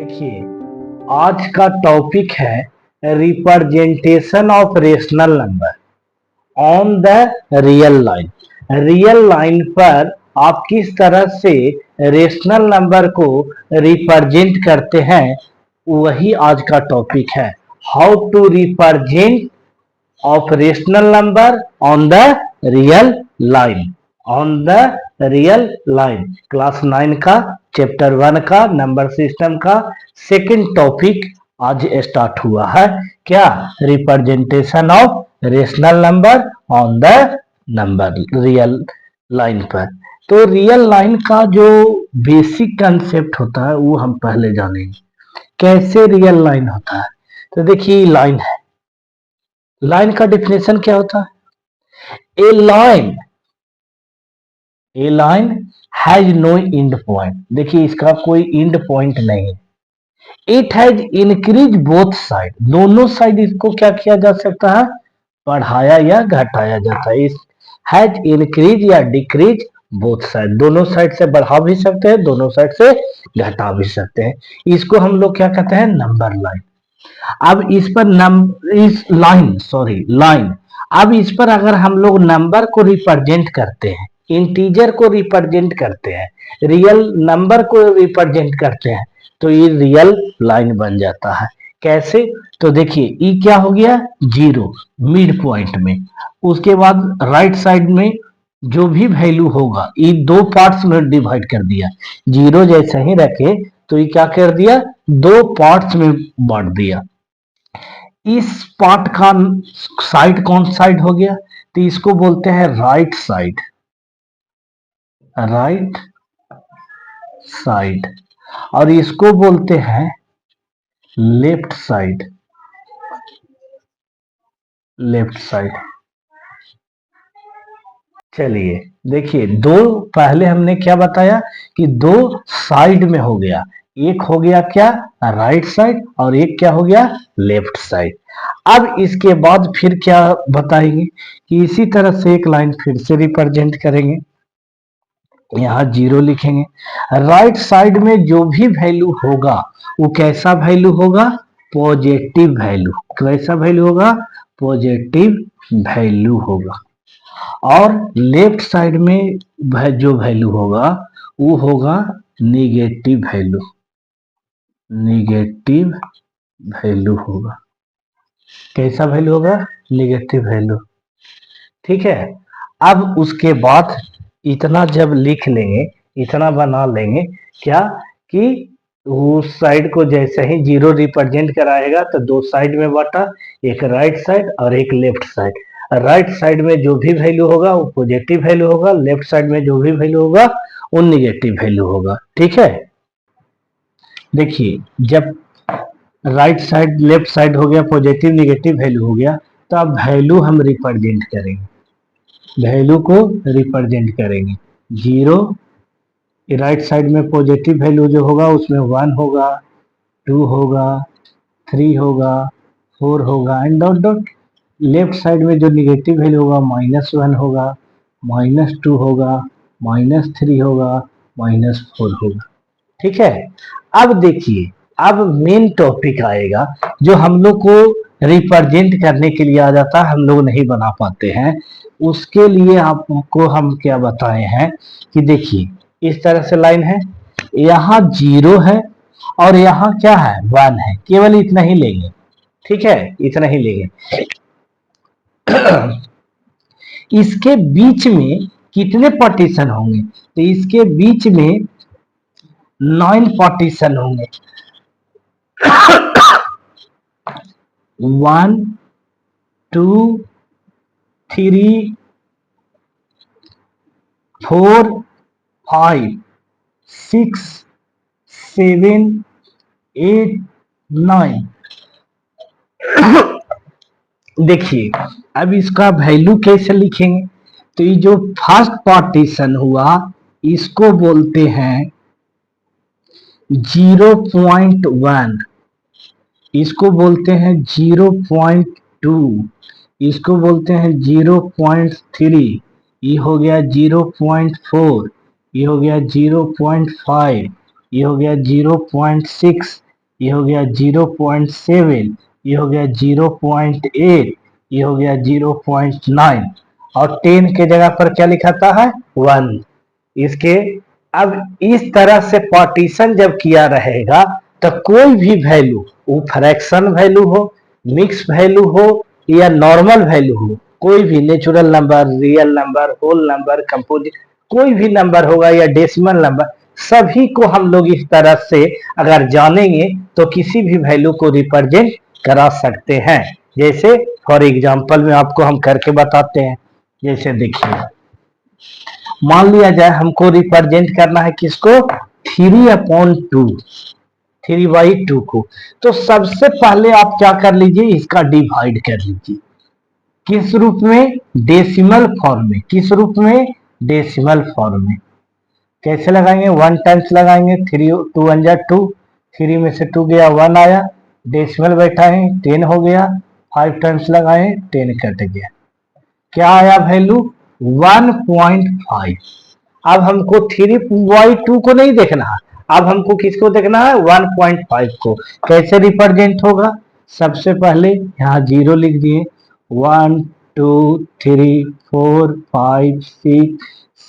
देखिए, आज का टॉपिक है representation of rational number on the real line. Real line पर आप किस तरह से रेशनल नंबर को रिप्रेजेंट करते हैं, वही आज का टॉपिक है। How to represent of rational number on the real line. On the real line class 9 का चैप्टर 1 का नंबर सिस्टम का सेकंड टॉपिक आज स्टार्ट हुआ है। क्या? Representation of rational number on the number real line पर। तो रियल लाइन का जो बेसिक कंसेप्ट होता है वो हम पहले जानेंगे। कैसे रियल लाइन होता है? तो देखिए, लाइन है। लाइन का डिफिनेशन क्या होता है? A line has no end point. देखिए, इसका कोई एंड पॉइंट नहीं है। It has increase both side. दोनों साइड इसको क्या किया जा सकता है? बढ़ाया या घटाया जाता है। इस हैज इंक्रीज या डिक्रीज बोथ साइड, दोनों साइड से बढ़ा भी सकते हैं, दोनों साइड से घटा भी सकते हैं। इसको हम लोग क्या कहते हैं? Number line. अब इस पर इस लाइन, अब इस पर अगर हम लोग नंबर को रिप्रेजेंट करते हैं, इंटीजर को रिप्रेजेंट करते हैं, रियल नंबर को रिप्रेजेंट करते हैं, तो ये रियल लाइन बन जाता है। कैसे? तो देखिए, ई क्या हो गया? जीरो, मिड पॉइंट में। उसके बाद राइट साइड में जो भी वैल्यू होगा, ये दो पार्ट्स में डिवाइड कर दिया। जीरो जैसे ही रखे तो ये क्या कर दिया? दो पार्ट्स में बांट दिया। इस पार्ट का साइड कौन साइड हो गया? तो इसको बोलते हैं राइट साइड। Right side. और इसको बोलते हैं लेफ्ट साइड। Left side. चलिए देखिए, दो पहले हमने क्या बताया कि दो साइड में हो गया। एक हो गया क्या? राइट साइड, और एक क्या हो गया? Left side. अब इसके बाद फिर क्या बताएंगे कि इसी तरह से एक लाइन फिर से रिप्रेजेंट करेंगे। यहाँ जीरो लिखेंगे। राइट साइड में जो भी वैल्यू होगा वो कैसा वैल्यू होगा? Positive value. कैसा वैल्यू होगा? पॉजिटिव वैल्यू होगा। और लेफ्ट साइड में जो वैल्यू होगा वो होगा निगेटिव वैल्यू। निगेटिव वैल्यू होगा। कैसा वैल्यू होगा? Negative value. ठीक है। अब उसके बाद इतना जब लिख लेंगे, इतना बना लेंगे क्या कि उस साइड को जैसे ही जीरो रिप्रेजेंट कराएगा तो दो साइड में बांटा, एक राइट साइड और एक लेफ्ट साइड। राइट साइड में जो भी वैल्यू होगा वो पॉजिटिव वैल्यू होगा, लेफ्ट साइड में जो भी वैल्यू होगा वो निगेटिव वैल्यू होगा। ठीक है। देखिए, जब राइट साइड लेफ्ट साइड हो गया, पॉजिटिव निगेटिव वैल्यू हो गया, तो अब वैल्यू हम रिप्रेजेंट करेंगे। वैल्यू को रिप्रेजेंट करेंगे। जीरो, राइट साइड में पॉजिटिव वैल्यू जो होगा उसमें 1 होगा, 2 होगा, 3 होगा, 4 होगा and dot dot. Left side में जो निगेटिव वैल्यू होगा -1 होगा, -2 होगा, -3 होगा, -4 होगा। ठीक है। अब देखिए, अब मेन टॉपिक आएगा जो हम लोग को रिप्रेजेंट करने के लिए आ जाता है, हम लोग नहीं बना पाते हैं। उसके लिए आपको हम क्या बताए हैं कि देखिए, इस तरह से लाइन है, यहाँ जीरो है और यहाँ क्या है? 1 है। केवल इतना ही लेंगे। ठीक है, इतना ही लेंगे। इसके बीच में कितने पार्टीशन होंगे? तो इसके बीच में 9 पार्टीशन होंगे। 1 2 3 4 5 6 7 8 9। देखिए, अब इसका वैल्यू कैसे लिखेंगे? तो ये जो फर्स्ट पार्टीशन हुआ इसको बोलते हैं 0.1, इसको बोलते हैं 0.2, इसको बोलते हैं 0.3, ये हो गया 0.4, ये हो गया 0.5, ये हो गया 0.6, ये हो गया 0.7, ये हो गया 0.8, ये हो गया 0.9 और 10 के जगह पर क्या लिखाता है 1 इसके। अब इस तरह से पार्टीशन जब किया रहेगा तो कोई भी वैल्यू, वो फ्रैक्शन वैल्यू हो, मिक्स वैल्यू हो या नॉर्मल वैल्यू हो, कोई भी natural number, real number, whole number, composite, कोई भी नंबर होगा या डेसिमल नंबर, सभी को हम लोग इस तरह से अगर जानेंगे तो किसी भी वैल्यू को रिप्रेजेंट करा सकते हैं। जैसे फॉर एग्जांपल में आपको हम करके बताते हैं। जैसे देखिए, मान लिया जाए हमको रिप्रेजेंट करना है किसको, 3/2, 3/2 को। तो सबसे पहले आप क्या कर लीजिए, इसका डिवाइड कर लीजिए। किस रूप में, डेसिमल फॉर्म में। किस रूप में, डेसिमल फॉर्म में। कैसे लगाएंगे, 1 टाइम्स लगाएंगे, 3 2 1 जा 2, 3 में से 2 गया 1 आया, डेसिमल बैठा है 10 हो गया, 5 टाइम्स लगाए 10 कट गया, क्या आया वैल्यू 1.5। अब हमको 3/2 को नहीं देखना है, अब हमको किसको देखना है 1.5 को। कैसे रिप्रेजेंट होगा, सबसे पहले यहाँ 0 लिख दिए, 1 2 3 4 5 6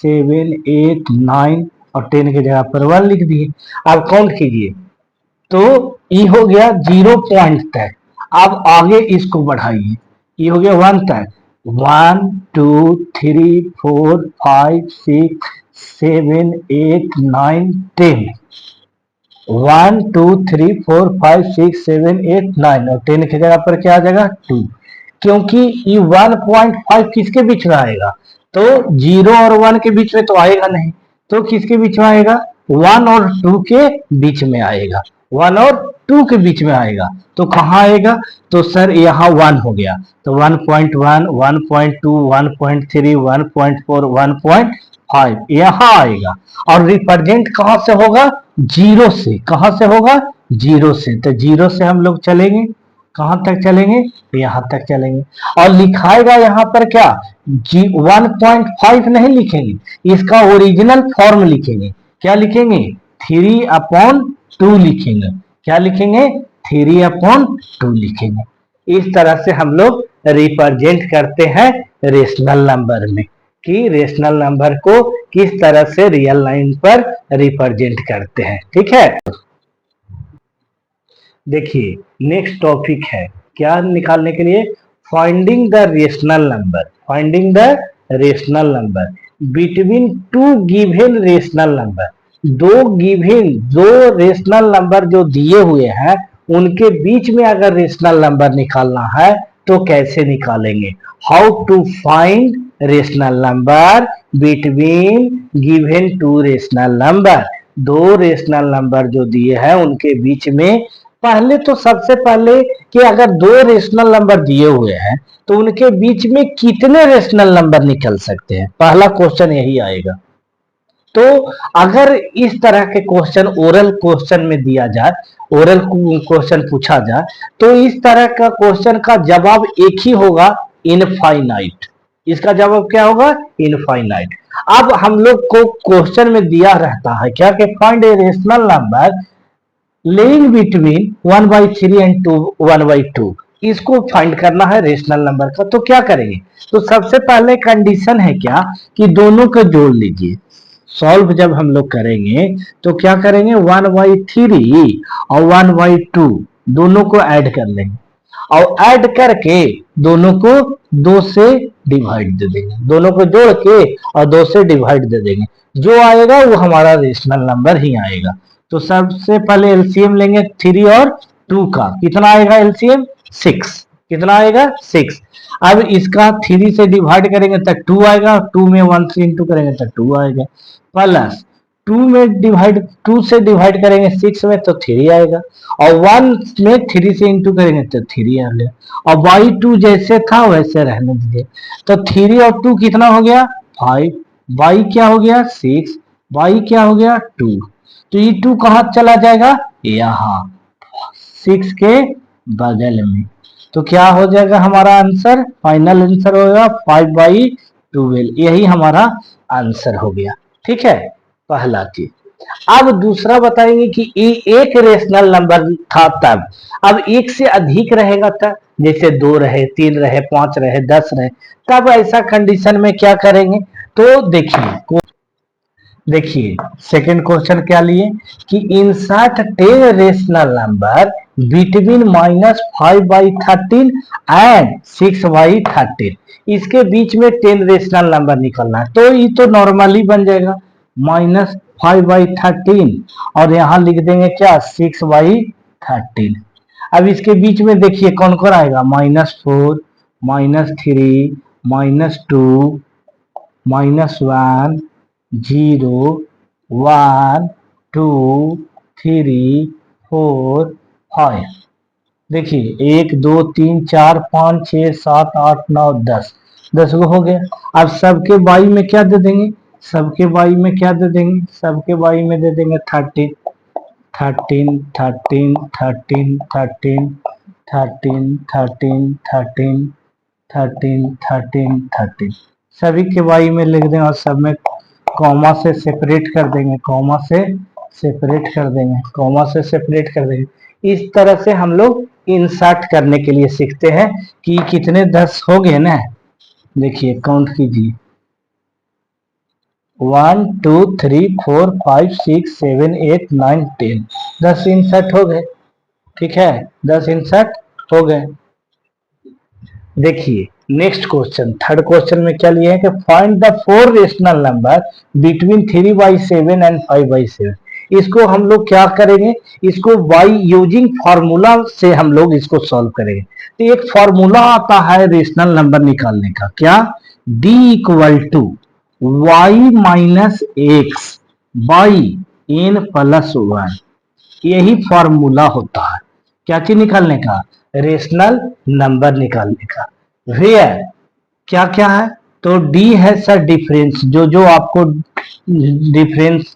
7 8 9 और 10 के जगह पर 1 लिख दिए। अब काउंट कीजिए तो ये हो गया 0 पॉइंट तक। अब आगे इसको बढ़ाइए, ये हो गया 1 तक, 1 2 3 4 5 6 7 8 9 10, 1 2 3 4 5 6 7 8 9 और 10 की जगह पर क्या आ जाएगा 2, क्योंकि ये 1.5 किसके बीच में आएगा, तो 0 और 1 के बीच में तो आएगा नहीं, तो किसके बीच में आएगा 1 और 2 के बीच में आएगा, 1 और 2 के बीच में आएगा। तो कहाँ आएगा, तो सर यहाँ 1 हो गया, तो 1.1 1.2 1.3 1.4 1.5 यहाँ आएगा। और रिप्रेजेंट कहाँ से होगा, 0 से। कहाँ से होगा, 0 से। तो 0 से हम लोग चलेंगे, कहां तक चलेंगे, यहां तक चलेंगे। और लिखाएगा यहाँ पर क्या, 1.5 नहीं लिखेंगे, इसका ओरिजिनल फॉर्म लिखेंगे। क्या लिखेंगे, 3/2 लिखेंगे। क्या लिखेंगे, 3/2 लिखेंगे। इस तरह से हम लोग रिप्रेजेंट करते हैं रेशनल नंबर में, कि रेशनल नंबर को किस तरह से रियल लाइन पर रिप्रेजेंट करते हैं। ठीक है, देखिए नेक्स्ट टॉपिक है क्या निकालने के लिए, finding the rational number. Finding the rational number between two given rational number. दो रेशनल नंबर जो दिए हुए हैं उनके बीच में अगर रेशनल नंबर निकालना है तो कैसे निकालेंगे। How to find rational number between given two rational number. दो रेशनल नंबर जो दिए हैं उनके बीच में, पहले तो सबसे पहले कि अगर दो रेशनल नंबर दिए हुए हैं तो उनके बीच में कितने रेशनल नंबर निकल सकते हैं, पहला क्वेश्चन यही आएगा। तो अगर इस तरह के क्वेश्चन ओरल क्वेश्चन में दिया जाए, ओरल क्वेश्चन पूछा जाए, तो इस तरह का क्वेश्चन का जवाब एक ही होगा, इनफाइनाइट। इसका जवाब क्या होगा, इनफाइनाइट। अब हम लोग को क्वेश्चन में दिया रहता है क्या कि find a rational number laying between 1/3 and 1/2। इसको फाइंड करना है रेशनल नंबर का, तो क्या करेंगे, तो सबसे पहले कंडीशन है क्या कि दोनों को जोड़ लीजिए। सॉल्व जब हम लोग करेंगे तो क्या करेंगे, 1/3 और 1/2 दोनों को ऐड कर लेंगे, और ऐड करके दोनों को 2 से डिवाइड दे देंगे, दोनों को जोड़ के और 2 से डिवाइड दे देंगे। जो आएगा वो हमारा रेशनल नंबर ही आएगा। तो सबसे पहले एलसीएम लेंगे 3 और 2 का, कितना आएगा एलसीएम 6। कितना आएगा 6। अब इसका 3 से डिवाइड करेंगे तो 2 आएगा, 2 में 1 से इंटू करेंगे तो 2 आएगा, प्लस 2 से डिवाइड करेंगे 6 में तो 3 आएगा, और 1 में 3 से इंटू करेंगे तो 3 आ गया, और बाई 2 जैसे था वैसे रहने दीजिए। तो 3 और 2 कितना हो गया 5, बाई क्या हो गया 6, बाई क्या हो गया 2। तो ये 2 कहाँ चला जाएगा, यहाँ 6 के बगल में। तो क्या हो जाएगा हमारा आंसर, फाइनल आंसर होगा 5/12। यही हमारा आंसर हो गया। ठीक है, पहला चीज। अब दूसरा बताएंगे कि एक रेशनल नंबर था तब, अब एक से अधिक रहेगा तब, जैसे 2 रहे, 3 रहे, 5 रहे, 10 रहे, तब ऐसा कंडीशन में क्या करेंगे। तो देखिए सेकंड क्वेश्चन क्या लिए कि insert 10 rational number between -5/13 and 6/13, इसके बीच में 10 रेशनल नंबर निकलना है। तो ये तो नॉर्मली बन जाएगा -5/13 और यहां लिख देंगे क्या 6/13। अब इसके बीच में देखिए कौन कौन आएगा, -4, -3, -2, -1, 0, 1, 2, 3, 4, 5। देखिए 1, 2, 3, 4, 5, 6, 7, 8, 9, 10, 10 गो हो गया। अब सबके बाई में क्या दे देंगे, सबके बाई में क्या दे देंगे, सबके बाई में दे देंगे 13, 13, 13, 13, 13, 13, 13, 13, 13, 13, 13, सभी के वाई में लिख देंगे और सब में कॉमा से सेपरेट कर देंगे, कॉमा से सेपरेट कर देंगे, कॉमा से सेपरेट कर देंगे। इस तरह से हम लोग इंसर्ट करने के लिए सीखते हैं कि कितने 10 हो गए ना। देखिए काउंट कीजिए 1, 2, 3, 4, 5, 6, 7, 8, 9, 10, 10 इंसर्ट हो गए। ठीक है, 10 इंसर्ट हो गए। देखिए नेक्स्ट क्वेश्चन, थर्ड क्वेश्चन में क्या लिया है कि find the 4 rational number between 3/7 and 5/7। इसको हम लोग क्या करेंगे, इसको बाई यूजिंग फार्मूला से हम लोग इसको सॉल्व करेंगे। तो एक फार्मूला आता है रेशनल नंबर निकालने का, क्या, d equal to y minus x by n plus 1, यही फॉर्मूला होता है क्या चीज निकालने का, रेशनल नंबर निकालने का। वेयर क्या क्या है, तो डी है सर डिफरेंस, जो जो आपको डिफरेंस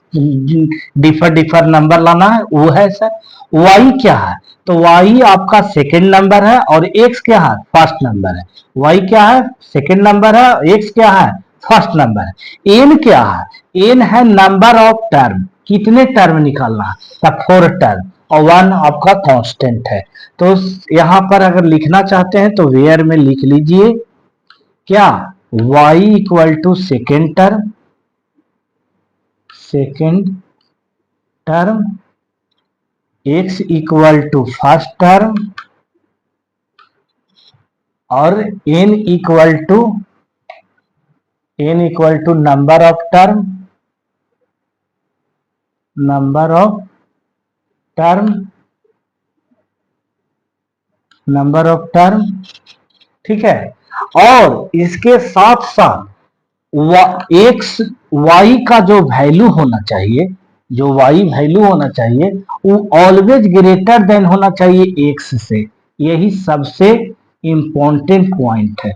डिफर डिफर नंबर लाना है वो है सर। वाई क्या है, तो वाई आपका सेकंड नंबर है और एक्स क्या है, फर्स्ट नंबर है। वाई क्या है, सेकंड नंबर है, एक्स क्या है, फर्स्ट नंबर है। एन क्या है, एन है नंबर ऑफ टर्म, कितने टर्म निकालना है, 4 टर्म, और 1 आपका कांस्टेंट है। तो यहां पर अगर लिखना चाहते हैं तो वेयर में लिख लीजिए क्या, y equal to second term, second term, x equal to first term और n equal to number of term, number of term, number of term. ठीक है, और इसके साथ साथ एक्स वाई का जो वैल्यू होना चाहिए, जो वाई वैल्यू होना चाहिए वो ऑलवेज ग्रेटर देन होना चाहिए एक्स से, यही सबसे इंपॉर्टेंट पॉइंट है।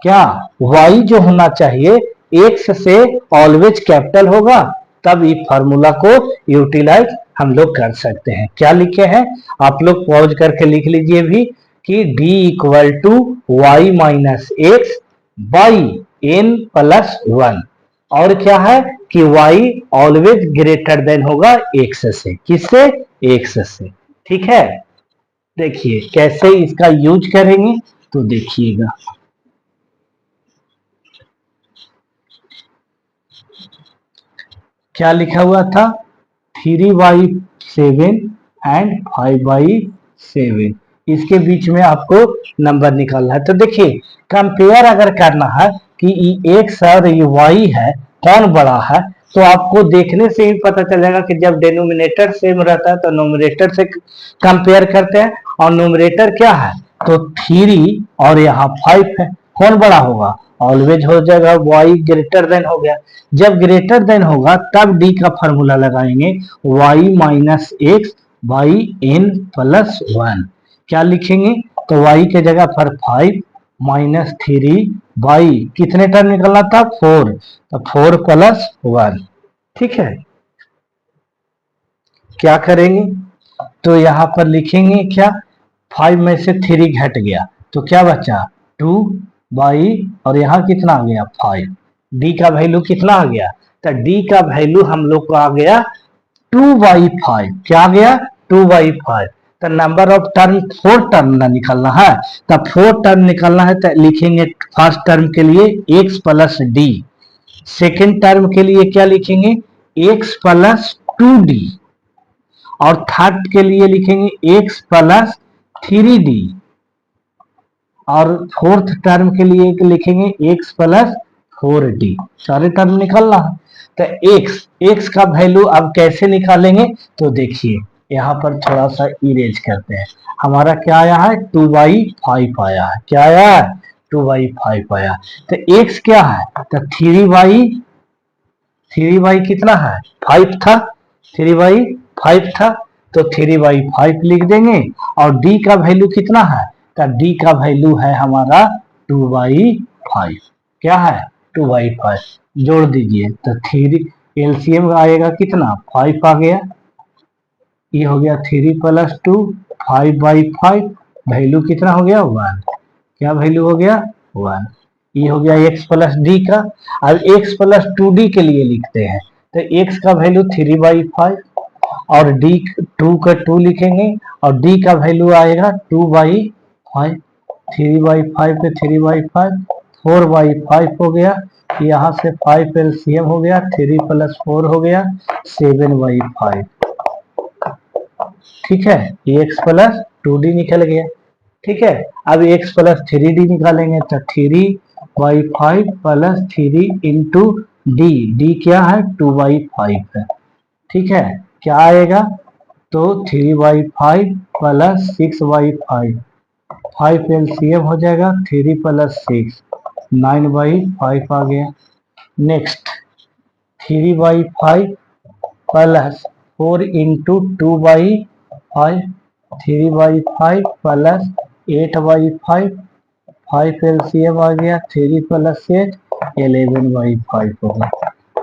क्या, वाई जो होना चाहिए एक्स से ऑलवेज कैपिटल होगा, तब इस फार्मूला को यूटिलाइज हम लोग कर सकते हैं। क्या लिखे हैं, आप लोग पॉज करके लिख लीजिए भी कि d equal to y minus x by n plus 1, और क्या है कि y ऑलवेज ग्रेटर देन होगा x से, किससे, x से। ठीक है, देखिए कैसे इसका यूज करेंगे तो देखिएगा। क्या लिखा हुआ था, 3/7 एंड 5/7, इसके बीच में आपको नंबर निकालना है। तो देखिए कंपेयर अगर करना है कि ये एक्स और ये वाई है, कौन बड़ा है, तो आपको देखने से ही पता चलेगा कि जब डिनोमिनेटर सेम रहता है तो नोमिनेटर से कंपेयर करते हैं, और नोमिनेटर क्या है, तो 3 और यहाँ 5 है, कौन बड़ा होगा, ऑलवेज हो जाएगा y ग्रेटर देन हो गया। जब ग्रेटर देन होगा तब डी का फॉर्मूला लगाएंगे, y minus x by n plus 1। क्या लिखेंगे, तो y के जगह पर 5 माइनस 3 बाई कितने टर्म निकलना था, 4, तो 4 प्लस 1। ठीक है, क्या करेंगे, तो यहां पर लिखेंगे क्या, 5 में से 3 घट गया तो क्या बचा 2 बाई, और यहाँ कितना आ गया 5, डी का वैल्यू कितना आ गया तो डी का वैल्यू हम लोग को आ गया 2/5। क्या आ गया? 2/5। तो नंबर ऑफ टर्म 4 टर्म ना निकालना है, तो 4 टर्म निकालना है तो लिखेंगे फर्स्ट टर्म के लिए x plus D, second term के लिए क्या लिखेंगे x प्लस 2d, और थर्ड के लिए लिखेंगे x प्लस 3d, और फोर्थ टर्म के लिए लिखेंगे x प्लस 4d। सारे टर्म निकालना है। तो x का वैल्यू अब कैसे निकालेंगे, तो देखिए यहाँ पर थोड़ा सा इरेज करते हैं। हमारा क्या आया है? 2/5 आया है। क्या आया है? 2/5 आया। तो x क्या है? तो 3/3 कितना है? 5 था। 3/5 था, तो 3/5 लिख देंगे। और d का वैल्यू कितना है? तो d का वैल्यू है हमारा 2/5। क्या है? 2/5 जोड़ दीजिए तो 3 एलसीएम आएगा कितना? 5 आ गया। ये हो गया 3 प्लस 2, 5/5, वैल्यू कितना हो गया? 1। क्या वैल्यू हो गया? 1। ये हो गया x प्लस डी का। अब x प्लस 2d के लिए लिखते हैं, तो x का वैल्यू 3/5, और d 2 का 2 लिखेंगे, और d का वैल्यू आएगा 2/5। 3/5 पे 3/5, 4/5 हो गया। यहाँ से 5 एलसीएम हो गया, 3 प्लस 4 हो गया 7/5। ठीक है, x प्लस 2d निकल गया। ठीक है, अब x प्लस 3d निकालेंगे, तो 3/5 प्लस 3 इंटू डी क्या है? 2/5 है। ठीक है, क्या आएगा? तो 3/5 प्लस 6/5, 5 एलसीएम हो जाएगा, 3 प्लस 6 9/5 आ गया। Next 3/5 plus 4 into 2/5, 3/5 plus 8/5, 5 LCM आ गया, 3 प्लस 8 11/5 होगा।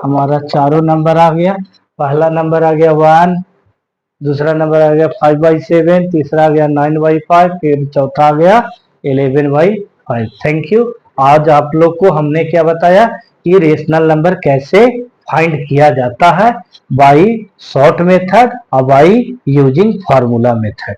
हमारा चारों नंबर आ गया। पहला नंबर आ गया 1, दूसरा नंबर आ गया 5/7, तीसरा आ गया 9/5, फिर चौथा आ गया 11/5। Thank you. आज आप लोग को हमने क्या बताया कि रेशनल नंबर कैसे फाइंड किया जाता है, बाई शॉर्ट मेथड और बाई यूजिंग फार्मूला मेथड।